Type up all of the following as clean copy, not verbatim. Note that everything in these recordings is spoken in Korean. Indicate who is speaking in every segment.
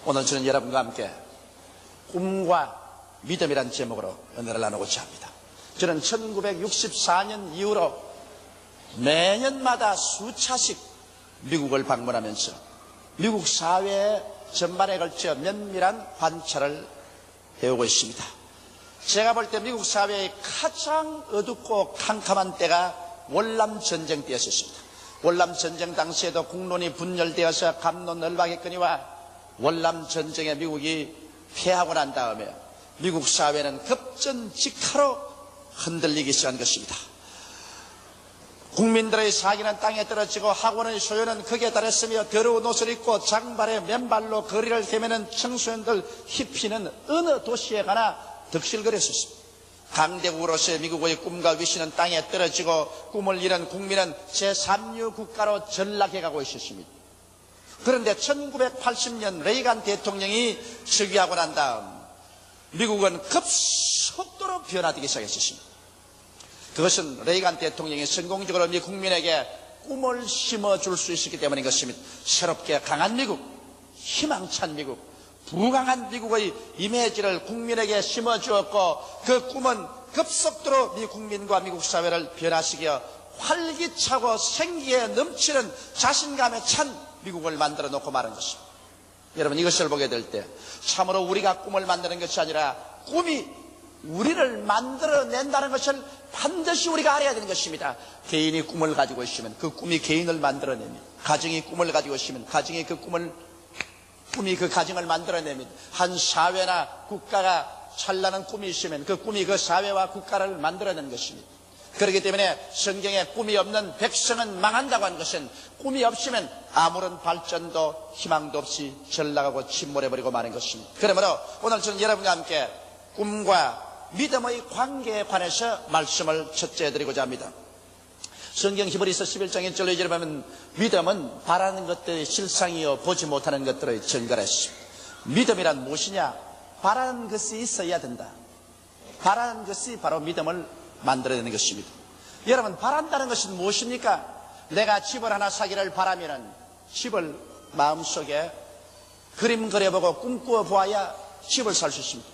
Speaker 1: 오늘 저는 여러분과 함께 꿈과 믿음이란 제목으로 은혜를 나누고자 합니다. 저는 1964년 이후로 매년마다 수차씩 미국을 방문하면서 미국 사회 전반에 걸쳐 면밀한 관찰을 해오고 있습니다. 제가 볼 때 미국 사회의 가장 어둡고 캄캄한 때가 월남전쟁 때였습니다. 월남전쟁 당시에도 국론이 분열되어서 갑론을박했거니와 월남전쟁에 미국이 패하고 난 다음에 미국 사회는 급전직하로 흔들리기 시작한 것입니다. 국민들의 사기는 땅에 떨어지고 학원의 소유는 극에 달했으며 더러운 옷을 입고 장발에 맨발로 거리를 헤매는 청소년들 히피는 어느 도시에 가나 득실거렸습니다. 강대국으로서의 미국의 꿈과 위신은 땅에 떨어지고 꿈을 잃은 국민은 제3류 국가로 전락해가고 있었습니다. 그런데 1980년 레이간 대통령이 즉위하고 난 다음 미국은 급속도로 변화되기 시작했습니다. 그것은 레이간 대통령이 성공적으로 미국 국민에게 꿈을 심어줄 수 있었기 때문인 것입니다. 새롭게 강한 미국, 희망찬 미국, 부강한 미국의 이미지를 국민에게 심어주었고 그 꿈은 급속도로 미국 국민과 미국 사회를 변화시켜 활기차고 생기에 넘치는 자신감에 찬 미국을 만들어 놓고 말한 것입니다. 여러분, 이것을 보게 될 때 참으로 우리가 꿈을 만드는 것이 아니라 꿈이 우리를 만들어낸다는 것을 반드시 우리가 알아야 되는 것입니다. 개인이 꿈을 가지고 있으면 그 꿈이 개인을 만들어냅니다. 가정이 꿈을 가지고 있으면 가정이 꿈이 그 가정을 만들어냅니다. 한 사회나 국가가 찬란한 꿈이 있으면 그 꿈이 그 사회와 국가를 만들어내는 것입니다. 그렇기 때문에 성경에 꿈이 없는 백성은 망한다고 한 것은 꿈이 없으면 아무런 발전도 희망도 없이 전락하고 침몰해버리고 마는 것입니다. 그러므로 오늘 저는 여러분과 함께 꿈과 믿음의 관계에 관해서 말씀을 첫째 해드리고자 합니다. 성경 히브리서 11장 1절로 2절에 보면 믿음은 바라는 것들의 실상이요 보지 못하는 것들의 증거라 했습니다. 믿음이란 무엇이냐? 바라는 것이 있어야 된다. 바라는 것이 바로 믿음을 만들어내는 것입니다. 여러분, 바란다는 것은 무엇입니까? 내가 집을 하나 사기를 바라면은 집을 마음속에 그림 그려보고 꿈꾸어 보아야 집을 살 수 있습니다.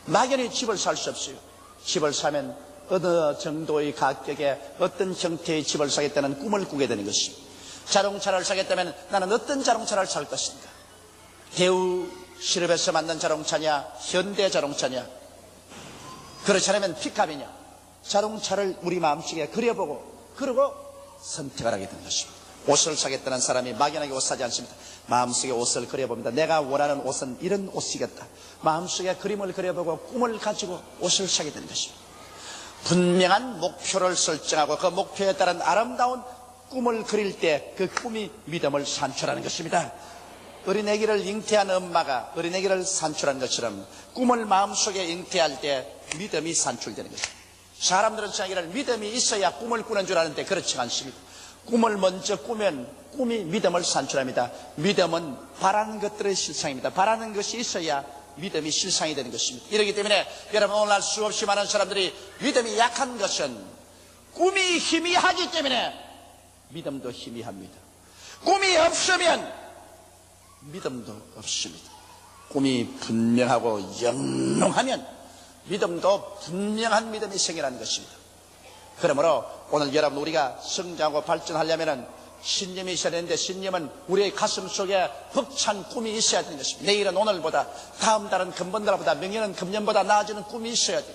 Speaker 1: 막연히 집을 살 수 없어요. 집을 사면 어느 정도의 가격에 어떤 형태의 집을 사겠다는 꿈을 꾸게 되는 것입니다. 자동차를 사겠다면 나는 어떤 자동차를 살 것인가? 대우 실업에서 만든 자동차냐? 현대 자동차냐? 그렇지 않으면 픽업이냐? 자동차를 우리 마음속에 그려보고 그러고 선택을 하게 되는 것입니다. 옷을 사겠다는 사람이 막연하게 옷 사지 않습니다. 마음속에 옷을 그려봅니다. 내가 원하는 옷은 이런 옷이겠다. 마음속에 그림을 그려보고 꿈을 가지고 옷을 사게 되는 것입니다. 분명한 목표를 설정하고 그 목표에 따른 아름다운 꿈을 그릴 때 그 꿈이 믿음을 산출하는 것입니다. 어린애기를 잉태한 엄마가 어린애기를 산출한 것처럼 꿈을 마음속에 잉태할 때 믿음이 산출되는 것입니다. 사람들은 자기를 믿음이 있어야 꿈을 꾸는 줄 아는데 그렇지 않습니다. 꿈을 먼저 꾸면 꿈이 믿음을 산출합니다. 믿음은 바라는 것들의 실상입니다. 바라는 것이 있어야 믿음이 실상이 되는 것입니다. 이렇기 때문에 여러분, 오늘날 수없이 많은 사람들이 믿음이 약한 것은 꿈이 희미하기 때문에 믿음도 희미합니다. 꿈이 없으면 믿음도 없습니다. 꿈이 분명하고 영롱하면 믿음도 분명한 믿음이 생겨나는 것입니다. 그러므로 오늘 여러분, 우리가 성장하고 발전하려면 신념이 있어야 되는데 신념은 우리의 가슴 속에 벅찬 꿈이 있어야 되는 것입니다. 내일은 오늘보다, 다음 달은 금번달보다,明년은 금년보다 나아지는 꿈이 있어야 돼요.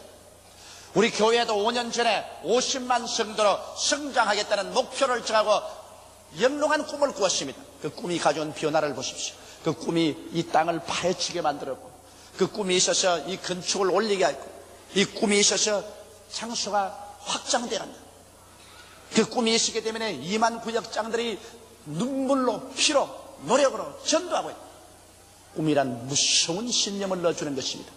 Speaker 1: 우리 교회도 5년 전에 50만 성도로 성장하겠다는 목표를 정하고 영롱한 꿈을 꾸었습니다. 그 꿈이 가져온 변화를 보십시오. 그 꿈이 이 땅을 파헤치게 만들었고, 그 꿈이 있어서 이 건축을 올리게 하고, 이 꿈이 있어서 장소가 확장되었다. 그 꿈이 있었기 때문에 2만 구역장들이 눈물로, 피로, 노력으로 전도하고 있다. 꿈이란 무서운 신념을 넣어주는 것입니다.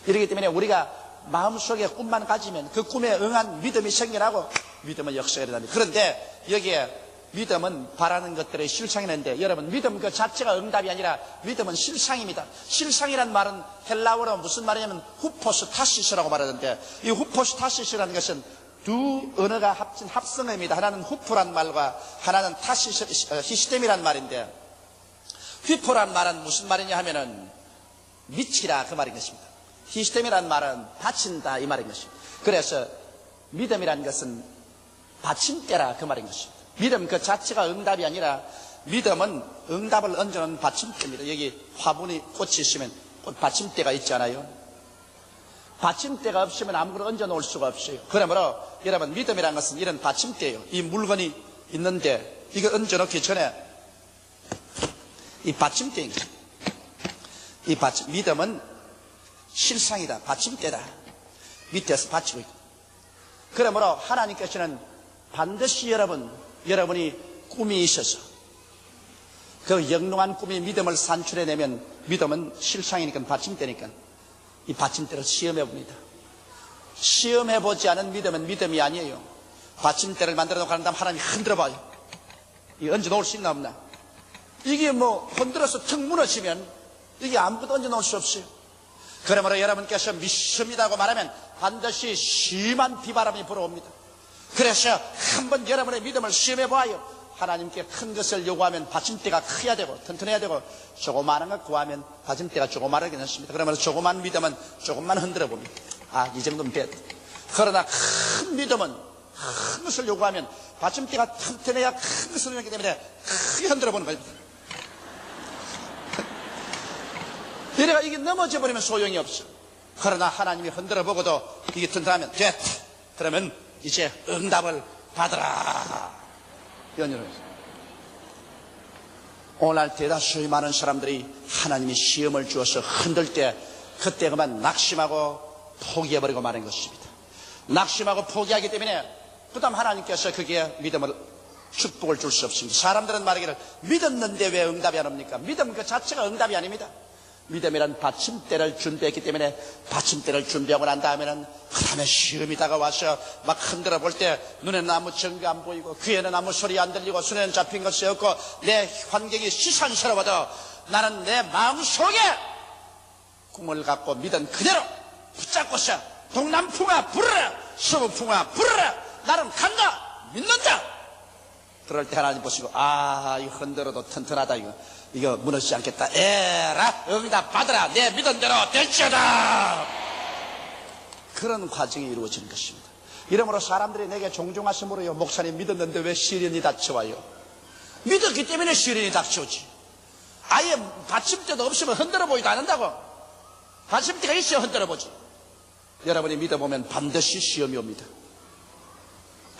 Speaker 1: 이렇기 때문에 우리가 마음속에 꿈만 가지면 그 꿈에 응한 믿음이 생겨나고 믿음은 역사가 일어납니다. 그런데 여기에 믿음은 바라는 것들의 실상이는데, 여러분, 믿음 그 자체가 응답이 아니라 믿음은 실상입니다. 실상이란 말은 헬라어로 무슨 말이냐면 후포스타시스라고 말하는데, 이 후포스타시스라는 것은 두 언어가 합친 합성어입니다. 하나는 후프란 말과 하나는 히스템이란 말인데, 휘포란 말은 무슨 말이냐 하면은 미치라 그 말인 것입니다. 히스템이란 말은 바친다 이 말인 것입니다. 그래서 믿음이란 것은 받침대라 그 말인 것입니다. 믿음 그 자체가 응답이 아니라 믿음은 응답을 얹어놓은 받침대입니다. 여기 화분이 꽃이 있으면 꽃 받침대가 있잖아요. 받침대가 없으면 아무거나 얹어 놓을 수가 없어요. 그러므로 여러분 믿음이라는 것은 이런 받침대예요. 이 물건이 있는데 이거 얹어 놓기 전에 이 받침대인 거죠. 이 믿음은 실상이다. 받침대다. 밑에서 받치고 있고. 그러므로 하나님께서는 반드시 여러분이 꿈이 있어서 그 영롱한 꿈이 믿음을 산출해내면 믿음은 실상이니까 받침대니까 이 받침대를 시험해 봅니다. 시험해 보지 않은 믿음은 믿음이 아니에요. 받침대를 만들어 놓고 한 다음 하나님이 흔들어 봐요. 이 얹어 놓을 수 있나 없나? 이게 뭐 흔들어서 턱 무너지면 이게 아무것도 얹어 놓을 수 없어요. 그러므로 여러분께서 믿습니다고 말하면 반드시 심한 비바람이 불어옵니다. 그래서 한번 여러분의 믿음을 시험해 보아요. 하나님께 큰 것을 요구하면 받침대가 커야 되고 튼튼해야 되고 조그마한 것 구하면 받침대가 조그마하게 넣습니다. 그러면 조그만 믿음은 조금만 흔들어 봅니다. 아, 이 정도면 됐다. 그러나 큰 믿음은 큰 것을 요구하면 받침대가 튼튼해야 큰 것을 넣기 때문에 크게 흔들어 보는 겁니다. 이래가 이게 넘어져 버리면 소용이 없어. 그러나 하나님이 흔들어 보고도 이게 튼튼하면 됐다. 그러면 이제 응답을 받으라. 연연을 했어요. 오늘날 대다수의 많은 사람들이 하나님이 시험을 주어서 흔들 때 그때 그만 낙심하고 포기해버리고 마는 것입니다. 낙심하고 포기하기 때문에 그 다음 하나님께서 거기에 믿음을 축복을 줄 수 없습니다. 사람들은 말하기를 믿었는데 왜 응답이 안 옵니까? 믿음 그 자체가 응답이 아닙니다. 믿음이란 받침대를 준비했기 때문에 받침대를 준비하고 난 다음에는 그 다음에 시험이 다가와서 막 흔들어 볼 때 눈에는 아무 증거 안 보이고 귀에는 아무 소리 안 들리고 손에는 잡힌 것이 없고 내 환경이 시산스러워도 나는 내 마음속에 꿈을 갖고 믿은 그대로 붙잡고서 동남풍아 불어라 서북풍아 불어라 나는 간다 믿는다. 그럴 때 하나님 보시고 아 이거 흔들어도 튼튼하다 이거 무너지지 않겠다. 에라 응답 받으라 내 믿은 대로 될지어다. 그런 과정이 이루어지는 것입니다. 이러므로 사람들이 내게 종종 와서 물어요. 목사님 믿었는데 왜 시련이 닥쳐와요? 믿었기 때문에 시련이 닥쳐오지. 아예 받침대도 없으면 흔들어 보지도 않는다고. 받침대가 있어야 흔들어 보지. 여러분이 믿어보면 반드시 시험이 옵니다.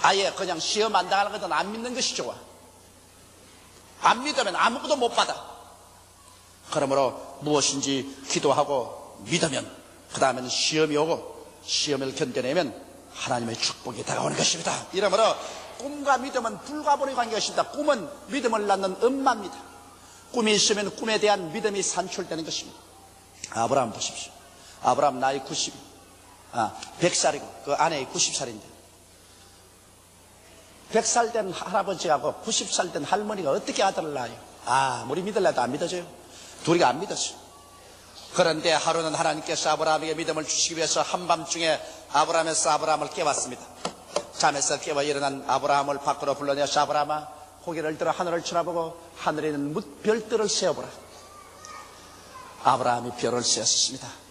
Speaker 1: 아예 그냥 시험 안 당하는 것은 안 믿는 것이 좋아. 안 믿으면 아무것도 못 받아. 그러므로 무엇인지 기도하고 믿으면 그 다음에는 시험이 오고 시험을 견뎌내면 하나님의 축복이 다가오는 것입니다. 이러므로 꿈과 믿음은 불가분의 관계가 있습니다. 꿈은 믿음을 낳는 엄마입니다. 꿈이 있으면 꿈에 대한 믿음이 산출되는 것입니다. 아브라함 보십시오. 아브라함 나이 100살이고 그 아내이 90살인데 100살 된 할아버지하고 90살 된 할머니가 어떻게 아들을 낳아요? 아무리 믿으려도 안 믿어져요. 둘이 안 믿었어요. 그런데 하루는 하나님께서 아브라함에게 믿음을 주시기 위해서 한밤중에 아브라함에서 아브라함을 깨웠습니다. 잠에서 깨워 일어난 아브라함을 밖으로 불러내서 아브라함아 고개를 들어 하늘을 쳐다보고 하늘에 있는 별들을 세어보라. 아브라함이 별을 세었습니다.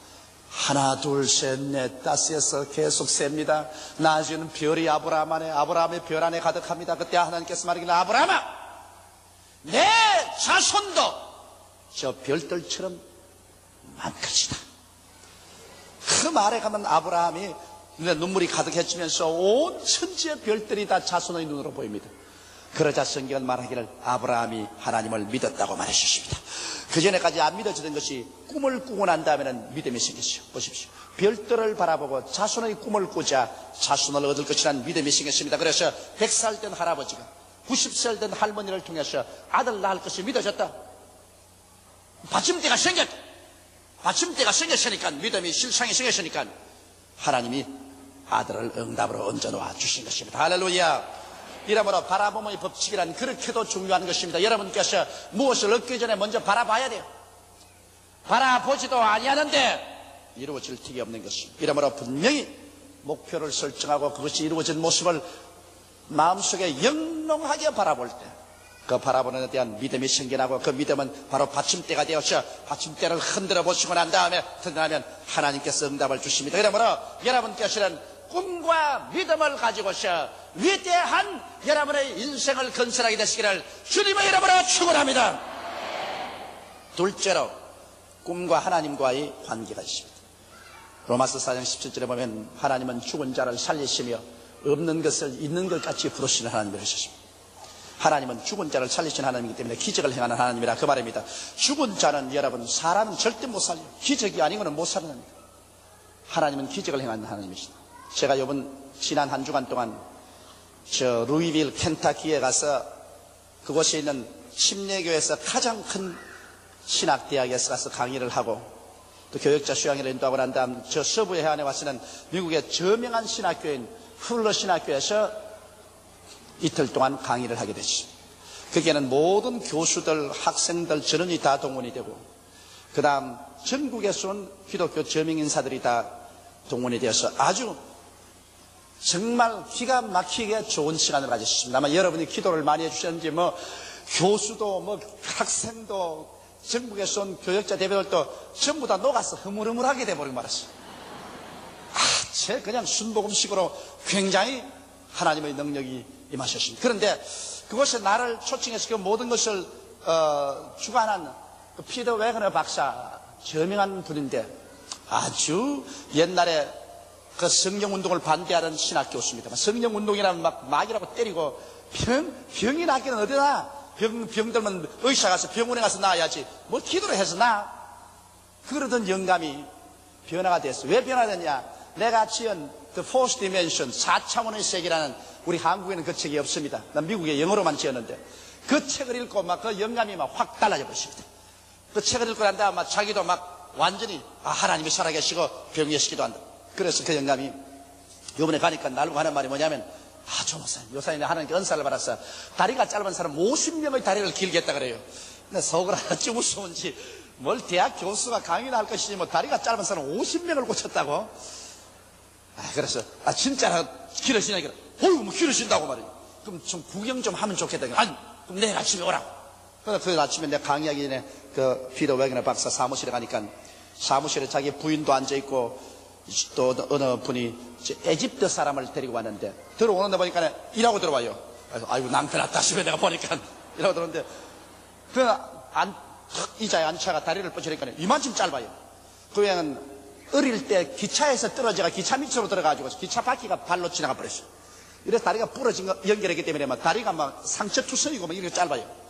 Speaker 1: 하나 둘 셋 넷 다섯에서 계속 셉니다. 나중에는 별이 아브라함의 별 안에 가득합니다. 그때 하나님께서 말하기를 아브라함아 내 자손도 저 별들처럼 많것이다. 그 말에 가면 아브라함이 눈에 눈물이 가득해지면서 온 천지의 별들이 다 자손의 눈으로 보입니다. 그러자 성경은 말하기를 아브라함이 하나님을 믿었다고 말해주십니다. 그 전에까지 안 믿어지던 것이 꿈을 꾸고 난 다음에는 믿음이 생겼어요. 보십시오. 별들을 바라보고 자손의 꿈을 꾸자 자손을 얻을 것이라는 믿음이 생겼습니다. 그래서 100살 된 할아버지가 90살 된 할머니를 통해서 아들 낳을 것이 믿어졌다. 받침대가 생겼다. 받침대가 생겼으니까 믿음이 실상이 생겼으니까 하나님이 아들을 응답으로 얹어놓아 주신 것입니다. 할렐루야. 이러므로 바라봄의 법칙이란 그렇게도 중요한 것입니다. 여러분께서 무엇을 얻기 전에 먼저 바라봐야 돼요. 바라보지도 아니하는데 이루어질 틱이 없는 것입니다. 이러므로 분명히 목표를 설정하고 그것이 이루어진 모습을 마음속에 영롱하게 바라볼 때 그 바라보는 데 대한 믿음이 생겨나고 그 믿음은 바로 받침대가 되어서 받침대를 흔들어 보시고 난 다음에 드러나면 하나님께서 응답을 주십니다. 그러므로 여러분께서는 꿈과 믿음을 가지고서 위대한 여러분의 인생을 건설하게 되시기를 주님의 이름으로 축원합니다. 둘째로 꿈과 하나님과의 관계가 있습니다. 로마서 4장 17절에 보면 하나님은 죽은 자를 살리시며 없는 것을 있는 것 같이 부르시는 하나님이십니다. 하나님은 죽은 자를 살리시는 하나님이기 때문에 기적을 행하는 하나님이라 그 말입니다. 죽은 자는 여러분 사람은 절대 못 살려요. 기적이 아니고는 못 사는 겁니다. 하나님은 기적을 행하는 하나님이십니다. 제가 지난 한 주간 동안 루이빌 켄타키에 가서 그곳에 있는 침례교회에서 가장 큰 신학대학에서 가서 강의를 하고 또 교역자 수양회를 인도하고 난 다음 저 서부 해안에 와서는 미국의 저명한 신학교인 훌러 신학교에서 이틀 동안 강의를 하게 됐죠. 거기에는 모든 교수들, 학생들, 전원이 다 동원이 되고 그 다음 전국에서 온 기독교 저명인사들이 다 동원이 되어서 아주 정말 기가 막히게 좋은 시간을 가졌습니다. 아마 여러분이 기도를 많이 해주셨는지 교수도 학생도 전국에서 온 교역자 대표들도 전부 다 녹아서 흐물흐물하게 돼버리고 말았어요. 그냥 순복음식으로 굉장히 하나님의 능력이 임하셨습니다. 그런데 그곳에 나를 초청해서 그 모든 것을 주관한 그 피터 웨거너 박사, 저명한 분인데 아주 옛날에 그 성령운동을 반대하는 신학 교수입니다. 성령운동이라면 막이라고 때리고 병이 낫기는 어디나 병들면 의사 가서 병원에 가서 나아야지 뭐 기도를 해서 그러던 영감이 변화가 됐어. 왜 변화됐냐? 내가 지은 The Fourth Dimension 4차원의 세계라는 우리 한국에는 그 책이 없습니다. 난 미국에 영어로만 지었는데 그 책을 읽고 그 영감이 확 달라져 버렸습니다. 그 책을 읽고 난 다음 자기도 완전히 하나님이 살아계시고 병癒시기도 한다. 그래서 그 영감이 이번에 가니까 날고 하는 말이 뭐냐면 조목사님 요사님 하나님께 은사를 받았어. 다리가 짧은 사람 50명의 다리를 길게 했다 그래요. 근데 속을 하나지 무서운지 뭘 대학 교수가 강의나 할 것이지 다리가 짧은 사람 50명을 고쳤다고. 그래서 진짜로 길어지냐 어이구 길어진다고 말이에요. 그럼 좀 구경 좀 하면 좋겠다. 아니 그럼 내일 아침에 오라고. 그래서 그 아침에 내가 강의하기 전에 그 피터 웨거너 박사 사무실에 가니까 사무실에 자기 부인도 앉아있고 또 어느 분이 에집트 사람을 데리고 왔는데 들어오는데 보니까 일하고 들어와요. 그래서 아이고 낭패 났다 싶어 내가 보니까 일하고 들어오는데 의자에 앉혀가 다리를 뻗으니까 이만큼 짧아요. 그 형은 어릴 때 기차에서 떨어져가 기차 밑으로 들어가지고 기차 바퀴가 발로 지나가 버렸어요. 이래서 다리가 부러진 거 연결했기 때문에 다리가 상처투성이고 이렇게 짧아요.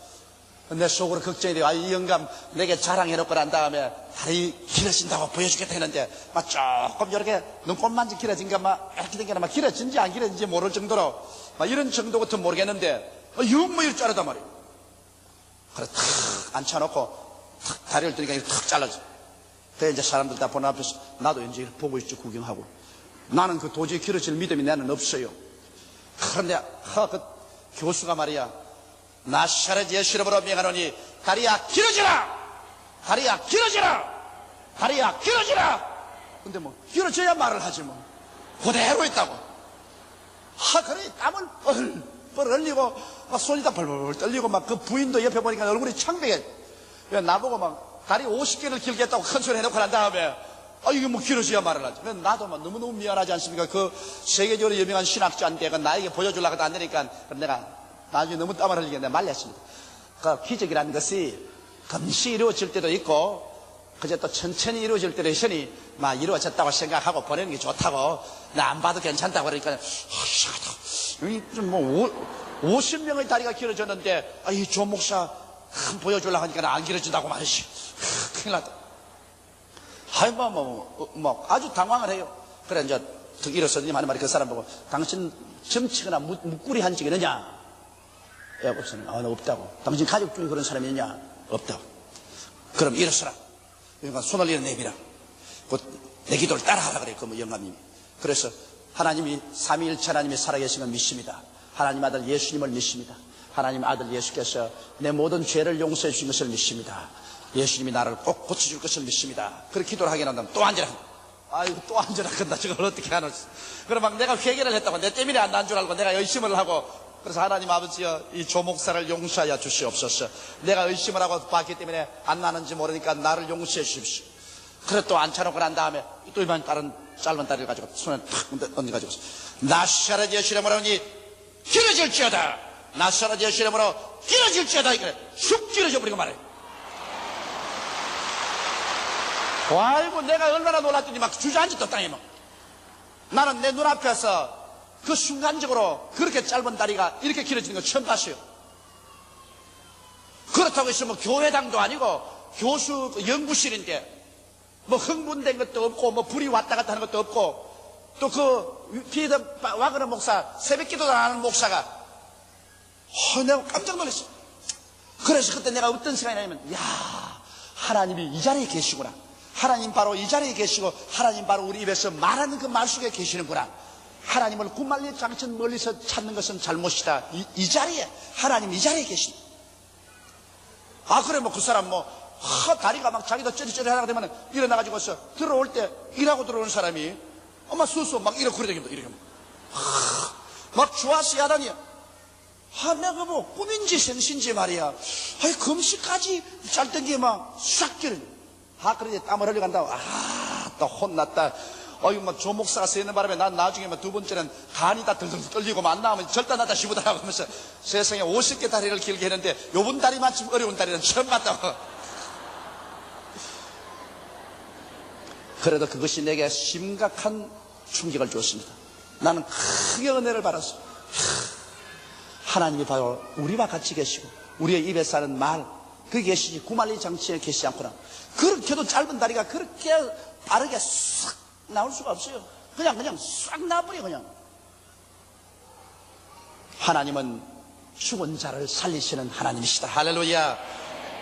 Speaker 1: 내 속으로 걱정이 돼요. 이 영감 내게 자랑해놓고 난 다음에 다리 길어진다고 보여주겠다 했는데 조금 이렇게 눈곱만지 길어진가 이렇게 된 게 길어진지 안 길어진지 모를 정도로 이런 정도 같은 모르겠는데 영 이럴 줄 알았단 말이에요. 그래서 탁 앉혀놓고 탁 다리를 뜨니까 탁 잘라져. 그래 이제 사람들 다 보는 앞에서 나도 이제 보고 있죠. 구경하고. 나는 그 도저히 길어질 믿음이 나는 없어요. 그런데 그 교수가 말이야 나사렛 예수 이름으로 명하노니 다리야 길어지라! 다리야 길어지라! 다리야 길어지라! 근데 길어져야 말을 하지 그대로 있다고. 그래 땀을 뻘 흘리고 손이 다 벌벌 떨리고 그 부인도 옆에 보니까 얼굴이 창백해. 나보고 다리 50개를 길게 했다고 큰 소리 해놓고 난 다음에 이게 길어져야 말을 하지. 나도 너무너무 미안하지 않습니까? 그 세계적으로 유명한 신학자인데 나에게 보여주려고 안 되니까 내가 나중에 너무 땀을 흘리게 내가 말렸습니다. 그 기적이라는 것이 금시 이루어질 때도 있고 그저 또 천천히 이루어질 때도 있으니 이루어졌다고 생각하고 보내는 게 좋다고 나 안 봐도 괜찮다고 그러니까 50명의 다리가 길어졌는데 이 조 목사 보여주려고 하니까 안 길어진다고 말이지. 큰일 났다. 아주 당황을 해요. 그래 이제 일어서님 하는 말이 그 사람 보고 당신 점치거나 묵구리 한 적이 있느냐? 야곱서는 없다고. 당신 가족 중에 그런 사람이 있냐? 없다고. 그럼 일어서라. 그러니까 손을 내밀어. 내 기도를 따라하라 그래요. 그 영감님이. 그래서 하나님이 삼위일체 하나님이 살아계신 걸 믿습니다. 하나님 아들 예수님을 믿습니다. 하나님 아들 예수께서 내 모든 죄를 용서해 주신 것을 믿습니다. 예수님이 나를 꼭 고쳐줄 것을 믿습니다. 그렇게 기도를 하게 한다면 또 앉으라. 아이고 또 앉으라. 근데 저걸 어떻게 하노. 그럼 내가 회개를 했다고 내 때문에 안 난 줄 알고 내가 열심을 하고 그래서 하나님 아버지여, 이 조목사를 용서하여 주시옵소서. 내가 의심을 하고 봤기 때문에 안 나는지 모르니까 나를 용서해 주십시오. 그래 또 앉혀놓고 난 다음에 또 이번 다른 짧은 다리를 가지고 손에 탁 얹어가지고 나사렛 예수의 이름으로 길어질지어다. 나사렛 예수의 이름으로 길어질지어다. 이래 쑥 길어져 버리고 말해. 아이고 내가 얼마나 놀랐더니 막 주저앉았다 땅에 막. 나는 내 눈앞에서 그 순간적으로 그렇게 짧은 다리가 이렇게 길어지는 거 처음 봤어요. 그렇다고 해서 뭐 교회당도 아니고 교수 연구실인데 뭐 흥분된 것도 없고 뭐 불이 왔다 갔다 하는 것도 없고 또 그 피에드 와그너 목사 새벽 기도도 안 하는 목사가 내가 깜짝 놀랐어. 그래서 그때 내가 어떤 생각이 나냐면 야 하나님이 이 자리에 계시구나. 하나님 바로 이 자리에 계시고 하나님 바로 우리 입에서 말하는 그 말 속에 계시는구나. 하나님을 구말리 장천 멀리서 찾는 것은 잘못이다. 이 자리에 하나님 이 자리에 계신다. 그래 뭐 그 사람 다리가 막 자기도 쩌리쩌리 하다가 되면 일어나가지고서 들어올 때 일하고 들어오는 사람이 엄마 수수 막 이렇게 그러다닙니다. 이렇게 막 좋아서 야단이야. 내가 뭐 꿈인지 생신지 말이야. 금시까지 짤던 게 막 싹 길어. 그러지 땀을 흘려간다고. 또 혼났다. 뭐 조목사가 서 있는 바람에 난 나중에 두 번째는 간이 다 덜덜 떨리고 안 나오면 절단하다 싶으더라고 하면서 세상에 50개 다리를 길게 했는데 요번 다리만큼 어려운 다리는 처음 봤다고. 그래도 그것이 내게 심각한 충격을 주었습니다. 나는 크게 은혜를 받았어. 하나님이 바로 우리와 같이 계시고 우리의 입에 사는 말 그게 계시지 구말리 장치에 계시지 않구나. 그렇게도 짧은 다리가 그렇게 빠르게 싹 나올 수가 없어요. 그냥 싹 나버려 그냥. 하나님은 죽은 자를 살리시는 하나님이시다. 할렐루야.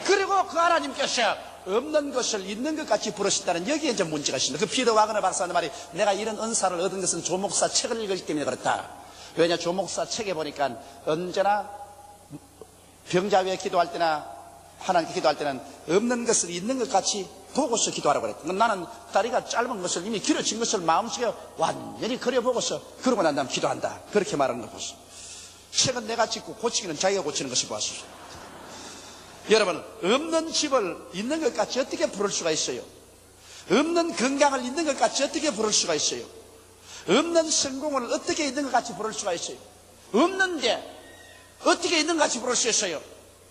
Speaker 1: 그리고 그 하나님께서 없는 것을 있는 것 같이 부르신다는 여기에 이제 문제가 있습니다. 그 피에드 와그너 박사는 말이 내가 이런 은사를 얻은 것은 조목사 책을 읽었기 때문에 그렇다. 왜냐 조목사 책에 보니까 언제나 병자 위에 기도할 때나 하나님께 기도할 때는 없는 것을 있는 것 같이 보고서 기도하라고 그랬다. 나는 다리가 짧은 것을 이미 길어진 것을 마음속에 완전히 그려보고서 그러고 난 다음 기도한다. 그렇게 말하는 걸 보소. 책은 내가 짓고 고치기는 자기가 고치는 것을 보았습니다. 여러분 없는 집을 있는 것 같이 어떻게 부를 수가 있어요? 없는 건강을 있는 것 같이 어떻게 부를 수가 있어요? 없는 성공을 어떻게 있는 것 같이 부를 수가 있어요? 없는데 어떻게 있는 것 같이 부를 수 있어요?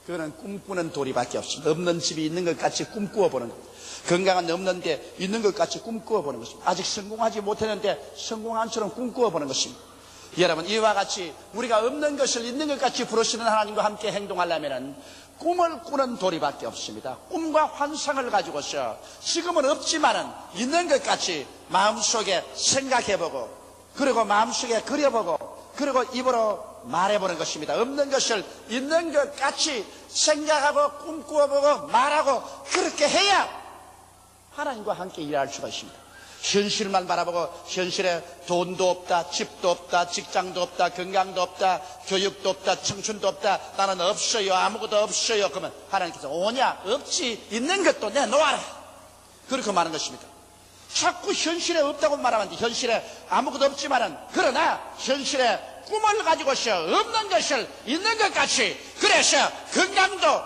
Speaker 1: 그거는 꿈꾸는 도리밖에 없습니다. 없는 집이 있는 것 같이 꿈꾸어 보는 것. 건강은 없는데 있는 것 같이 꿈꾸어 보는 것입니다. 아직 성공하지 못했는데 성공한처럼 꿈꾸어 보는 것입니다. 여러분 이와 같이 우리가 없는 것을 있는 것 같이 부르시는 하나님과 함께 행동하려면 꿈을 꾸는 도리밖에 없습니다. 꿈과 환상을 가지고서 지금은 없지만은 있는 것 같이 마음속에 생각해보고 그리고 마음속에 그려보고 그리고 입으로 말해보는 것입니다. 없는 것을 있는 것 같이 생각하고 꿈꾸어보고 말하고 그렇게 해야 하나님과 함께 일할 수가 있습니다. 현실만 바라보고 현실에 돈도 없다, 집도 없다, 직장도 없다, 건강도 없다, 교육도 없다, 청춘도 없다, 나는 없어요, 아무것도 없어요. 그러면 하나님께서 오냐? 없지, 있는 것도 내놓아라. 그렇게 말하는 것입니다. 자꾸 현실에 없다고 말하면 돼. 현실에 아무것도 없지만은 그러나 현실에 꿈을 가지고서 없는 것을 있는 것 같이 그래서 건강도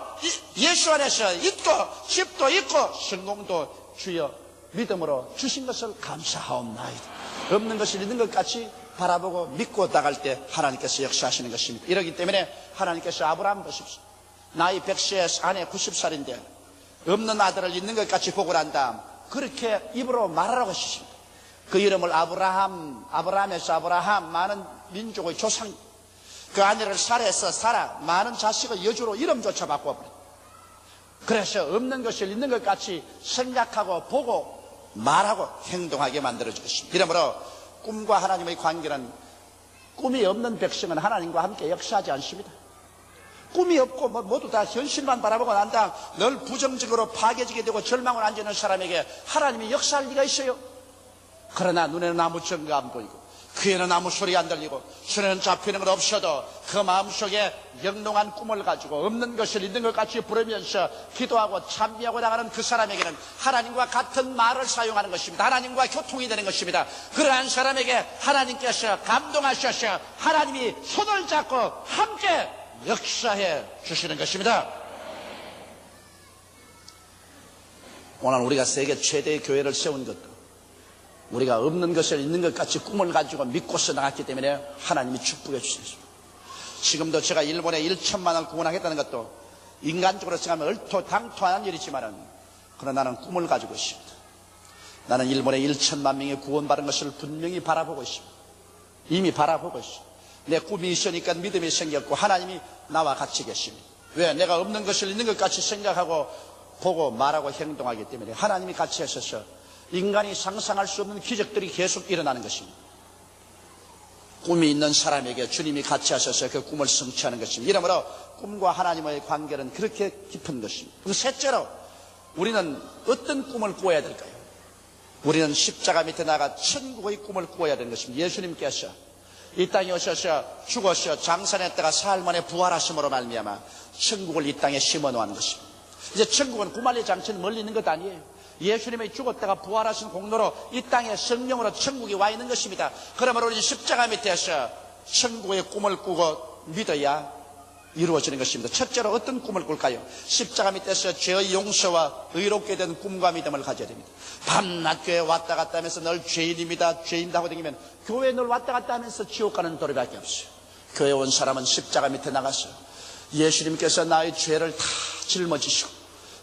Speaker 1: 예수 안에서 있고 집도 있고 성공도 주여 믿음으로 주신 것을 감사하옵나이다. 없는 것을 있는 것 같이 바라보고 믿고 나갈 때 하나님께서 역사하시는 것입니다. 이러기 때문에 하나님께서 아브라함 보십시오. 나이 100세 아내 90살인데 없는 아들을 있는 것 같이 보고 난 다음 그렇게 입으로 말하라고 하십니다. 그 이름을 아브라함에서 아브라함 많은 민족의 조상. 그 아내를 사라해서 사라 많은 자식의 여주로 이름조차 바꿔버려. 그래서 없는 것을 있는 것 같이 생각하고 보고 말하고 행동하게 만들어줄 것입니다. 이러므로 꿈과 하나님의 관계는 꿈이 없는 백성은 하나님과 함께 역사하지 않습니다. 꿈이 없고 모두 다 현실만 바라보고 난 다음 늘 부정적으로 파괴지게 되고 절망을 안지는 사람에게 하나님이 역사할 리가 있어요? 그러나 눈에는 아무 증거 안 보이고 귀에는 아무 소리 안 들리고 손에는 잡히는 것 없어도 그 마음속에 영롱한 꿈을 가지고 없는 것을 있는 것 같이 부르면서 기도하고 찬미하고 나가는 그 사람에게는 하나님과 같은 말을 사용하는 것입니다. 하나님과 교통이 되는 것입니다. 그러한 사람에게 하나님께서 감동하셔서 하나님이 손을 잡고 함께 역사해 주시는 것입니다. 오늘 우리가 세계 최대의 교회를 세운 것도 우리가 없는 것을 있는 것 같이 꿈을 가지고 믿고서 나갔기 때문에 하나님이 축복해 주셨습니다. 지금도 제가 일본에 1천만을 구원하겠다는 것도 인간적으로 생각하면 얼토당토한 일이지만은 그러나 나는 꿈을 가지고 있습니다. 나는 일본에 1천만 명이 구원받은 것을 분명히 바라보고 있습니다. 이미 바라보고 있습니다. 내 꿈이 있으니까 믿음이 생겼고 하나님이 나와 같이 계십니다. 왜? 내가 없는 것을 있는 것 같이 생각하고 보고 말하고 행동하기 때문에 하나님이 같이 하셔서 인간이 상상할 수 없는 기적들이 계속 일어나는 것입니다. 꿈이 있는 사람에게 주님이 같이 하셔서 그 꿈을 성취하는 것입니다. 이러므로 꿈과 하나님의 관계는 그렇게 깊은 것입니다. 셋째로 우리는 어떤 꿈을 꾸어야 될까요? 우리는 십자가 밑에 나가 천국의 꿈을 꾸어야 되는 것입니다. 예수님께서 이 땅에 오셔서 죽어서 장사했다가 사흘 만에 부활하심으로 말미암아 천국을 이 땅에 심어놓은 것입니다. 이제 천국은 구만리 장천 멀리 있는 것 아니에요. 예수님이 죽었다가 부활하신 공로로 이 땅에 성령으로 천국이 와 있는 것입니다. 그러므로 우리는 십자가 밑에서 천국의 꿈을 꾸고 믿어야 이루어지는 것입니다. 첫째로 어떤 꿈을 꿀까요? 십자가 밑에서 죄의 용서와 의롭게 된 꿈과 믿음을 가져야 됩니다. 밤낮 교회 왔다 갔다 하면서 늘 죄인입니다, 죄인다 하고 다니면 교회 늘 왔다 갔다 하면서 지옥 가는 도리밖에 없어요. 교회 온 사람은 십자가 밑에 나가서 예수님께서 나의 죄를 다 짊어지시고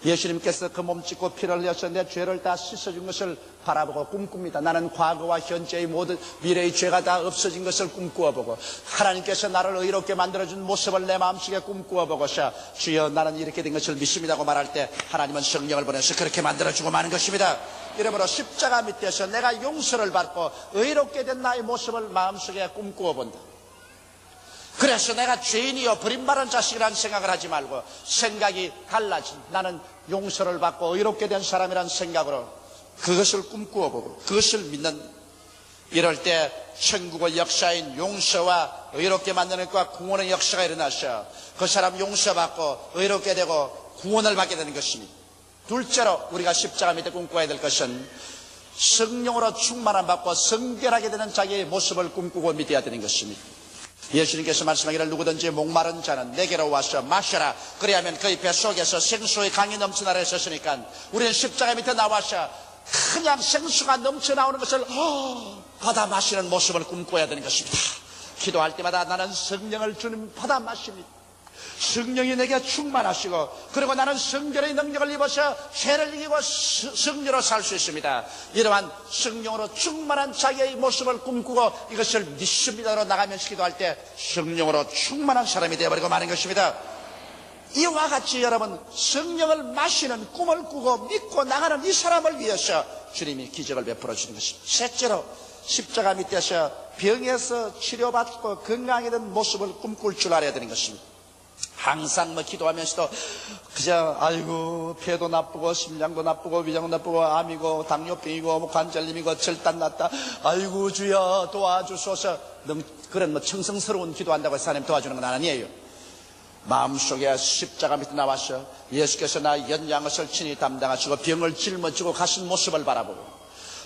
Speaker 1: 예수님께서 그 몸 찢고 피를 흘려서 내 죄를 다 씻어준 것을 바라보고 꿈꿉니다. 나는 과거와 현재의 모든 미래의 죄가 다 없어진 것을 꿈꾸어보고 하나님께서 나를 의롭게 만들어준 모습을 내 마음속에 꿈꾸어보고서 주여 나는 이렇게 된 것을 믿습니다고 말할 때 하나님은 성령을 보내서 그렇게 만들어주고 마는 것입니다. 이러므로 십자가 밑에서 내가 용서를 받고 의롭게 된 나의 모습을 마음속에 꿈꾸어본다. 그래서 내가 죄인이요 버림받은 자식이라는 생각을 하지 말고 생각이 달라진 나는 용서를 받고 의롭게 된 사람이라는 생각으로 그것을 꿈꾸어보고 그것을 믿는 이럴 때 천국의 역사인 용서와 의롭게 만드는 것과 구원의 역사가 일어나서 그 사람 용서받고 의롭게 되고 구원을 받게 되는 것입니다. 둘째로 우리가 십자가 밑에 꿈꿔야 될 것은 성령으로 충만함 받고 성결하게 되는 자기의 모습을 꿈꾸고 믿어야 되는 것입니다. 예수님께서 말씀하기를 누구든지 목마른 자는 내게로 와서 마셔라. 그래야면 그의 뱃속에서 생수의 강이 넘쳐나라 했었으니까 우리는 십자가 밑에 나와서 그냥 생수가 넘쳐나오는 것을 받아 마시는 모습을 꿈꿔야 되는 것입니다. 기도할 때마다 나는 성령을 주님 받아 마십니다. 성령이 내게 충만하시고 그리고 나는 성결의 능력을 입어서 죄를 이기고 성령으로 살 수 있습니다. 이러한 성령으로 충만한 자기의 모습을 꿈꾸고 이것을 믿습니다로 나가면서 기도할 때 성령으로 충만한 사람이 되어버리고 마는 것입니다. 이와 같이 여러분 성령을 마시는 꿈을 꾸고 믿고 나가는 이 사람을 위해서 주님이 기적을 베풀어 주는 것입니다. 셋째로 십자가 밑에서 병에서 치료받고 건강하게 된 모습을 꿈꿀 줄 알아야 되는 것입니다. 항상 기도하면서도 그저 아이고 폐도 나쁘고 심장도 나쁘고 위장도 나쁘고 암이고 당뇨병이고 관절염이고 절단 났다 아이고 주여 도와주소서 그런 청성스러운 기도한다고 해서 하나님 도와주는 건 아니에요. 마음속에 십자가 밑에 나와서 예수께서 나 연양것을 친히 담당하시고 병을 짊어지고 가신 모습을 바라보고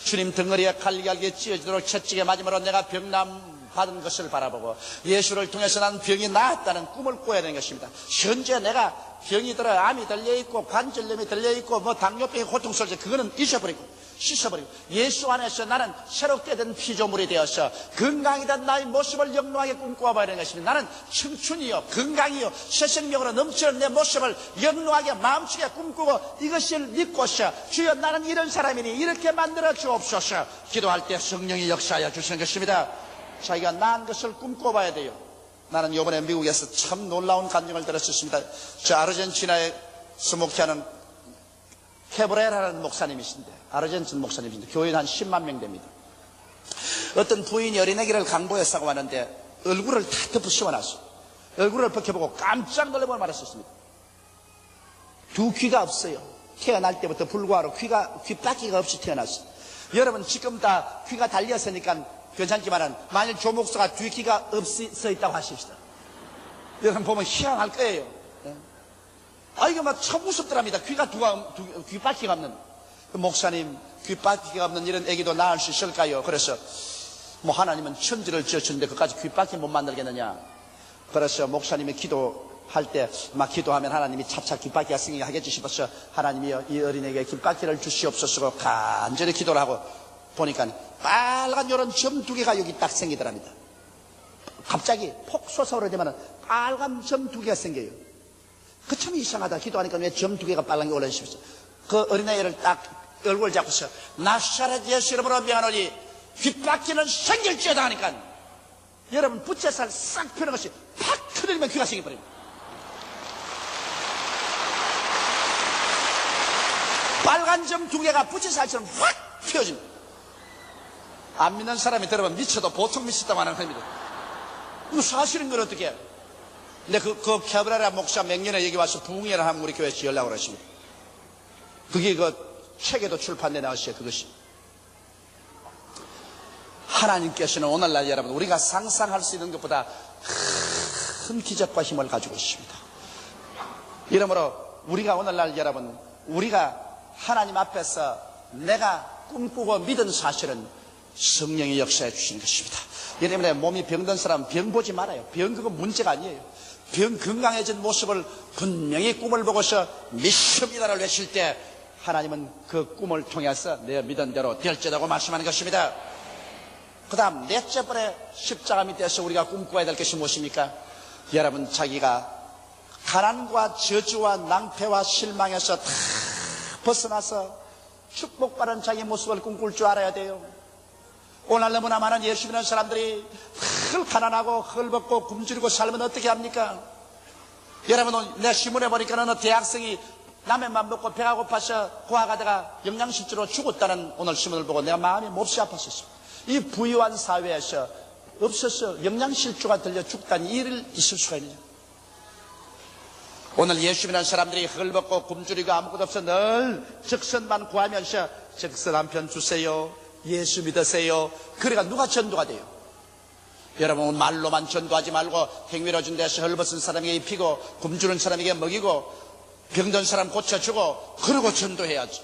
Speaker 1: 주님 등허리에 칼갈기에 찢어지도록 채찍에 맞음으로 내가 병남 받은 것을 바라보고 예수를 통해서 난 병이 나았다는 꿈을 꿔야 되는 것입니다. 현재 내가 병이 들어 암이 들려있고 관절염이 들려있고 당뇨병이 고통스러워서 그거는 잊어버리고 씻어버리고 예수 안에서 나는 새롭게 된 피조물이 되어서 건강이 된 나의 모습을 영롱하게 꿈꿔봐야 되는 것입니다. 나는 청춘이요 건강이요 새 생명으로 넘치는 내 모습을 영롱하게 마음속에 꿈꾸고 이것을 믿고서 주여 나는 이런 사람이니 이렇게 만들어 주옵소서 기도할 때 성령이 역사하여 주시는 것입니다. 자기가 낳은 것을 꿈꿔봐야 돼요. 나는 이번에 미국에서 참 놀라운 감정을 들었습니다. 저 아르헨티나에서 목회하는 케브레라는 목사님이신데 아르헨티나 목사님이신데 교인 한 10만 명 됩니다. 어떤 부인이 어린애기를 강보에 싸고 왔는데 얼굴을 다 덮어 씌워놨어요. 얼굴을 벗겨보고 깜짝 놀라고 말했었습니다. 두 귀가 없어요. 태어날 때부터 불구하고 귓바퀴가 없이 태어났어요. 여러분 지금 다 귀가 달렸으니까 괜찮지만은 만일 조목사가 뒤 귀가 없어 있다고 하십시다. 여러분 보면 희한할 거예요. 이거 막 참 무섭더랍니다. 귀밖에 없는. 목사님, 귀밖에 없는 이런 애기도 낳을 수 있을까요? 그래서 하나님은 천지를 지으셨는데 그까지 귀밖에 못 만들겠느냐. 그래서 목사님이 기도할 때 막 기도하면 하나님이 차차 귀밖이가 생기게 하겠지 싶어서 하나님이여 이 어린에게 귀밖이를 주시옵소서 간절히 기도를 하고 보니까 빨간 요런 점 2개가 여기 딱 생기더랍니다. 갑자기 폭 솟아오르지만 빨간 점 2개가 생겨요. 그 참 이상하다. 기도하니까 왜 점 2개가 빨간 게 올라오십시오. 그 어린아이를 딱 얼굴 잡고서 나사렛 예수 이름으로 명하노니 귀밖이는 생길지어다 하니까 여러분 부채살 싹 펴는 것이 팍 터뜨리면 귀가 생겨버립니다. 빨간 점 2개가 부채살처럼 확 펴집니다. 안 믿는 사람이 들으면 미쳐도 보통 미쳤다고 하는 겁니다. 사실은 건 어떻게 해요? 근데 그 캐브라라 목사 맹년에 여기 와서 부흥회를 하면 우리 교회에서 연락을 하십니다. 그게 책에도 출판돼 나왔어요. 그것이. 하나님께서는 오늘날 여러분 우리가 상상할 수 있는 것보다 큰 기적과 힘을 가지고 있습니다. 이러므로 우리가 오늘날 여러분 우리가 하나님 앞에서 내가 꿈꾸고 믿은 사실은 성령이 역사해 주신 것입니다. 이 때문에 몸이 병든 사람은 병 보지 말아요. 병 그건 문제가 아니에요. 병 건강해진 모습을 분명히 꿈을 보고서 믿습니다를 외칠 때 하나님은 그 꿈을 통해서 내 믿은 대로 될지라고 말씀하는 것입니다. 그 다음 넷째 번에 십자가 밑에서 우리가 꿈꿔야 될 것이 무엇입니까? 여러분 자기가 가난과 저주와 낭패와 실망에서 다 벗어나서 축복받은 자기 모습을 꿈꿀 줄 알아야 돼요. 오늘 너무나 많은 예수 믿는 사람들이 늘 가난하고 헐벗고 굶주리고 살면 어떻게 합니까? 여러분 내 신문에 보니까 어느 대학생이 라면만 먹고 배가 고파서 고아가다가 영양실조로 죽었다는 오늘 신문을 보고 내가 마음이 몹시 아팠었습니다. 이 부유한 사회에서 없어서 영양실조가 들려 죽다니 일을 있을 수가 있느냐. 오늘 예수 믿는 사람들이 헐벗고 굶주리고 아무것도 없어 늘 적선만 구하면서 적선 한 편 주세요. 예수 믿으세요. 그래가 누가 전도가 돼요? 여러분 말로만 전도하지 말고 행위로 준대서 헐벗은 사람에게 입히고 굶주린 사람에게 먹이고 병든 사람 고쳐주고 그러고 전도해야지.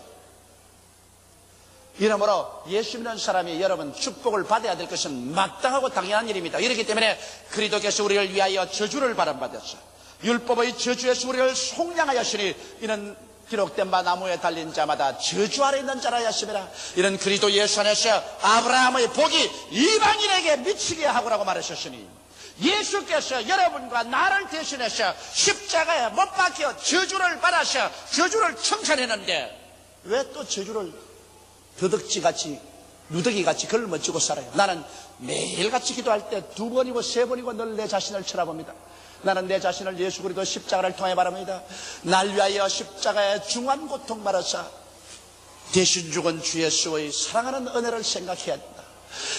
Speaker 1: 이러므로 예수 믿는 사람이 여러분 축복을 받아야 될 것은 마땅하고 당연한 일입니다. 이렇기 때문에 그리스도께서 우리를 위하여 저주를 바람받았어요. 율법의 저주에서 우리를 속량하였으니 이는 기록된 바 나무에 달린 자마다 저주 아래 있는 자라 하심이라. 이런 그리스도 예수 안에서 아브라함의 복이 이방인에게 미치게 하고라고 말하셨으니 예수께서 여러분과 나를 대신해서 십자가에 못 박혀 저주를 받아서 저주를 청산했는데 왜 또 저주를 더덕지같이 누더기같이 걸머쥐고 살아요? 나는 매일같이 기도할 때 2번이고 3번이고 늘 내 자신을 쳐다봅니다. 나는 내 자신을 예수 그리스도 십자가를 통해 바랍니다. 날 위하여 십자가에 중한 고통 받아서 대신 죽은 주 예수의 사랑하는 은혜를 생각해야 된다.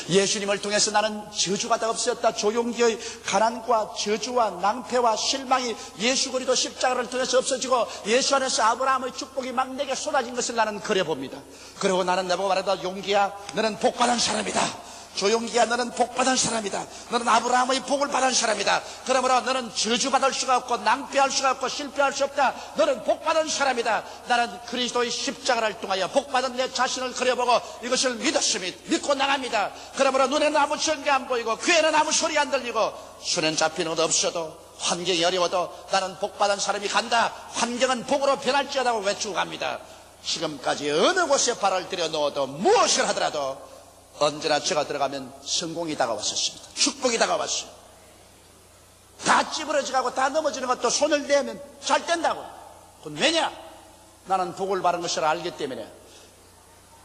Speaker 1: 예수님을 통해서 나는 저주가 다 없었다. 조용기의 가난과 저주와 낭패와 실망이 예수 그리스도 십자가를 통해서 없어지고 예수 안에서 아브라함의 축복이 막 내게 쏟아진 것을 나는 그려봅니다. 그리고 나는 내보고 말하다 용기야 너는 복받은 사람이다. 조용기야 너는 복받은 사람이다. 너는 아브라함의 복을 받은 사람이다. 그러므로 너는 저주받을 수가 없고 낭패할 수가 없고 실패할 수 없다. 너는 복받은 사람이다. 나는 그리스도의 십자가를 통하여 복받은 내 자신을 그려보고 이것을 믿고 나갑니다. 그러므로 눈에는 아무 전개 안 보이고 귀에는 아무 소리 안 들리고 손엔 잡히는 것 없어도 환경이 어려워도 나는 복받은 사람이 간다. 환경은 복으로 변할지어다고 외치고 갑니다. 지금까지 어느 곳에 발을 들여 놓아도 무엇을 하더라도 언제나 제가 들어가면 성공이 다가왔었습니다. 축복이 다가왔어요. 다 찌부러져가고 다 넘어지는 것도 손을 대면 잘 된다고. 그건 왜냐? 나는 복을 받은 것을 알기 때문에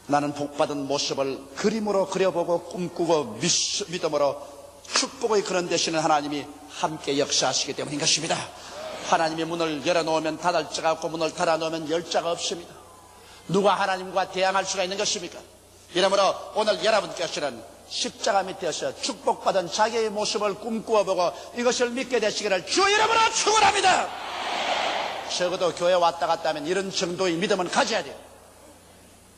Speaker 1: 나는 복받은 모습을 그림으로 그려보고 꿈꾸고 믿음으로 축복의 그런 대신에 하나님이 함께 역사하시기 때문인 것입니다. 하나님이 문을 열어놓으면 닫을 자가 없고 문을 닫아놓으면 열 자가 없습니다. 누가 하나님과 대항할 수가 있는 것입니까? 이러므로 오늘 여러분께서는 십자가 밑에서 축복받은 자기의 모습을 꿈꾸어보고 이것을 믿게 되시기를 주 이름으로 축원합니다. 적어도 교회 왔다 갔다 하면 이런 정도의 믿음은 가져야 돼요.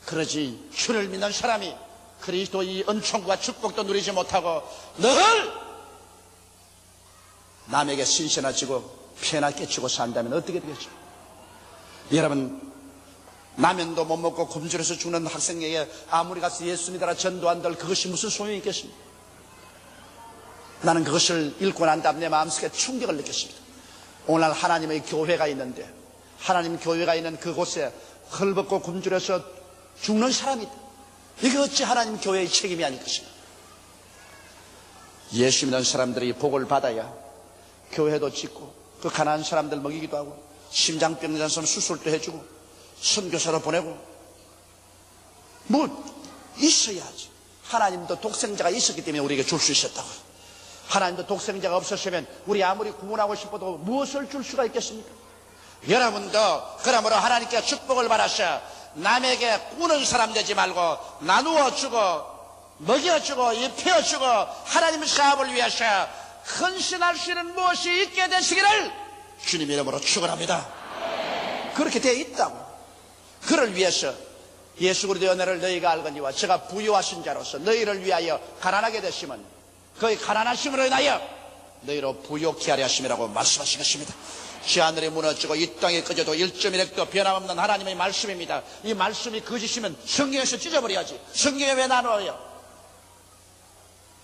Speaker 1: 그러지 주를 믿는 사람이 그리스도의 은총과 축복도 누리지 못하고 늘 남에게 신신하지고 피해나 끼치고 산다면 어떻게 되겠죠? 여러분, 라면도 못 먹고 굶주려서 죽는 학생에게 아무리 가서 예수 믿어라 전도한들 그것이 무슨 소용이 있겠습니까? 나는 그것을 읽고 난 다음 내 마음속에 충격을 느꼈습니다. 오늘날 하나님의 교회가 있는데, 하나님 교회가 있는 그곳에 헐벗고 굶주려서 죽는 사람이 있다. 이게 어찌 하나님 교회의 책임이 아닐 것인가? 예수 믿는 사람들이 복을 받아야 교회도 짓고 그 가난한 사람들 먹이기도 하고 심장병 난 사람 수술도 해주고 선교사로 보내고 뭐 있어야지. 하나님도 독생자가 있었기 때문에 우리에게 줄 수 있었다고. 하나님도 독생자가 없었으면 우리 아무리 구원하고 싶어도 무엇을 줄 수가 있겠습니까? 여러분도 그러므로 하나님께 축복을 받아서 남에게 꾸는 사람 되지 말고 나누어 주고 먹여주고 입혀주고 하나님의 사업을 위해서 헌신할 수 있는 무엇이 있게 되시기를 주님 이름으로 축원합니다. 그렇게 되어 있다고. 그를 위해서 예수 그리스도의 은혜를 너희가 알거니와 제가 부유하신 자로서 너희를 위하여 가난하게 되시면 그의 가난하심으로 인하여 너희로 부욕케 하려 하심이라고 말씀하신 것입니다. 지하늘이 무너지고 이 땅이 꺼져도 1.1획도 변함없는 하나님의 말씀입니다. 이 말씀이 거짓이면 성경에서 찢어버려야지. 성경에 왜 나눠요?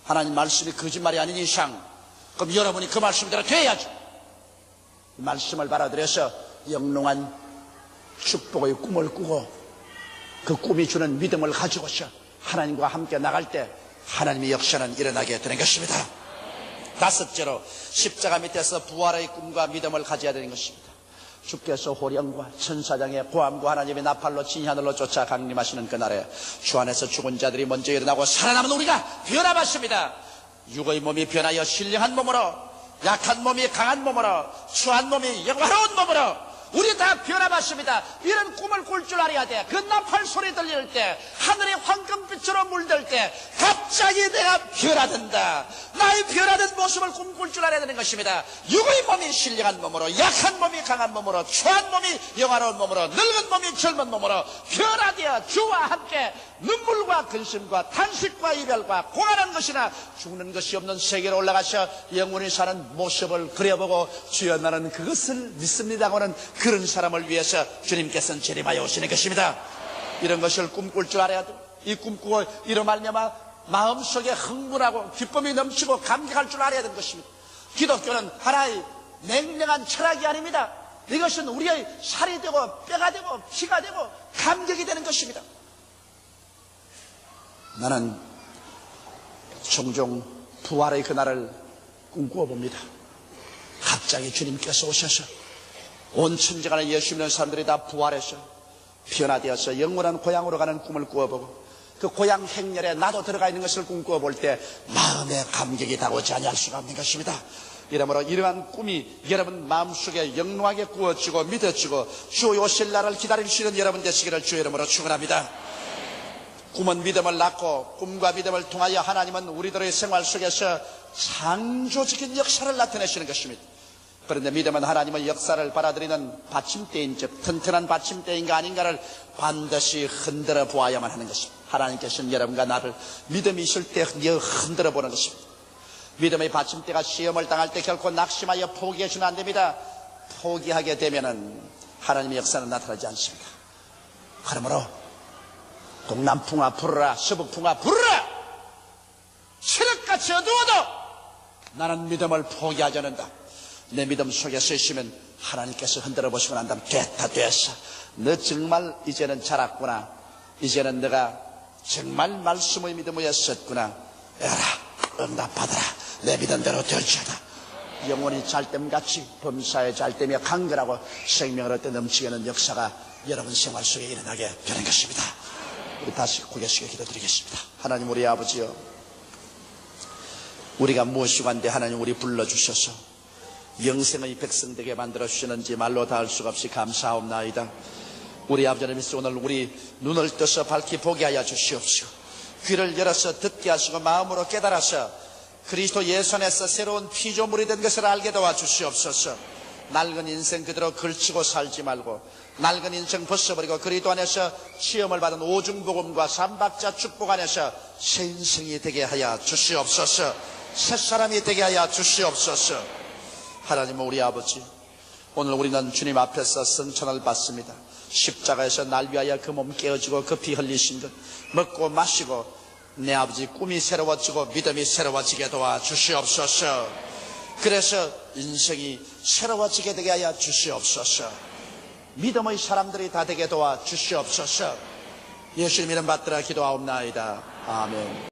Speaker 1: 하나님 말씀이 거짓말이 아닌 이상 그럼 여러분이 그 말씀대로 돼야죠. 이 말씀을 받아들여서 영롱한 축복의 꿈을 꾸고 그 꿈이 주는 믿음을 가지고서 하나님과 함께 나갈 때 하나님의 역사는 일어나게 되는 것입니다. 다섯째로 십자가 밑에서 부활의 꿈과 믿음을 가져야 되는 것입니다. 주께서 호령과 천사장의 고함과 하나님의 나팔로 진히 하늘로 쫓아 강림하시는 그날에 주 안에서 죽은 자들이 먼저 일어나고 살아남은 우리가 변화받습니다. 육의 몸이 변하여 신령한 몸으로, 약한 몸이 강한 몸으로, 추한 몸이 영화로운 몸으로 우리 다 변화받습니다. 이런 꿈을 꿀 줄 알아야 돼. 그 나팔 소리 들릴 때, 하늘이 황금빛으로 물들 때 갑자기 내가 변화된다. 나의 변화된 모습을 꿈꿀 줄 알아야 되는 것입니다. 육의 몸이 신령한 몸으로, 약한 몸이 강한 몸으로, 추한 몸이 영화로운 몸으로, 늙은 몸이 젊은 몸으로 변화되어 주와 함께 눈물과 근심과 탄식과 이별과 고난한 것이나 죽는 것이 없는 세계로 올라가서 영원히 사는 모습을 그려보고 주여 나는 그것을 믿습니다고는 그런 사람을 위해서 주님께서는 재림하여 오시는 것입니다. 이런 것을 꿈꿀 줄 알아야 돼. 이 꿈꾸고 이로 말미암아 마음속에 흥분하고 기쁨이 넘치고 감격할 줄 알아야 되는 것입니다. 기독교는 하나의 냉랭한 철학이 아닙니다. 이것은 우리의 살이 되고 뼈가 되고 피가 되고 감격이 되는 것입니다. 나는 종종 부활의 그날을 꿈꾸어 봅니다. 갑자기 주님께서 오셔서 온 천지가 예수 믿는 사람들이 다 부활해서 변화되어서 영원한 고향으로 가는 꿈을 꾸어보고 그 고향 행렬에 나도 들어가 있는 것을 꿈꾸어 볼 때 마음의 감격이 다오지 아니할 수가 없는 것입니다. 이러므로 이러한 꿈이 여러분 마음속에 영롱하게 꾸어지고 믿어지고 주 오실 날을 기다릴 수 있는 여러분 되시기를 주의 이름으로 축원합니다. 꿈은 믿음을 낳고 꿈과 믿음을 통하여 하나님은 우리들의 생활 속에서 창조적인 역사를 나타내시는 것입니다. 그런데 믿음은 하나님의 역사를 받아들이는 받침대인 즉 튼튼한 받침대인가 아닌가를 반드시 흔들어 보아야만 하는 것입니다. 하나님께서는 여러분과 나를 믿음이 있을 때 흔들어 보는 것입니다. 믿음의 받침대가 시험을 당할 때 결코 낙심하여 포기해서는 안 됩니다. 포기하게 되면은 하나님의 역사는 나타나지 않습니다. 그러므로 동남풍아 불어라, 서북풍아 불어라, 새벽같이 어두워도 나는 믿음을 포기하지 않는다. 내 믿음 속에 서 있으면 하나님께서 흔들어 보시고 난 다음 됐다 됐어. 너 정말 이제는 자랐구나. 이제는 너가 정말 말씀의 믿음에 섰구나. 에라 응답받아라. 내 믿은 대로 될지어다. 영혼이 잘됨같이 범사에 잘되며 강건하고 생명을 얻되 넘치게 하는 역사가 여러분 생활 속에 일어나게 되는 것입니다. 우리 다시 고개 숙여 기도드리겠습니다. 하나님 우리 아버지여, 우리가 무엇이고 한데 하나님 우리 불러주셔서 영생의 백성되게 만들어주시는지 말로 다 할 수가 없이 감사하옵나이다. 우리 아버지 하나님 오늘 우리 눈을 떠서 밝히 보게 하여 주시옵시오. 귀를 열어서 듣게 하시고 마음으로 깨달아서 그리스도 예수 안에서 새로운 피조물이 된 것을 알게 도와주시옵소서. 낡은 인생 그대로 걸치고 살지 말고 낡은 인생 벗어버리고 그리스도 안에서 시험을 받은 오중복음과 삼박자 축복 안에서 새 인생이 되게 하여 주시옵소서. 새 사람이 되게 하여 주시옵소서. 하나님 우리 아버지, 오늘 우리는 주님 앞에서 성찬을 받습니다. 십자가에서 날 위하여 그 몸 깨어지고 그 피 흘리신 것 먹고 마시고 내 아버지 꿈이 새로워지고 믿음이 새로워지게 도와 주시옵소서. 그래서 인생이 새로워지게 되게 하여 주시옵소서. 믿음의 사람들이 다 되게 도와 주시옵소서. 예수님 이름 받들어 기도하옵나이다. 아멘.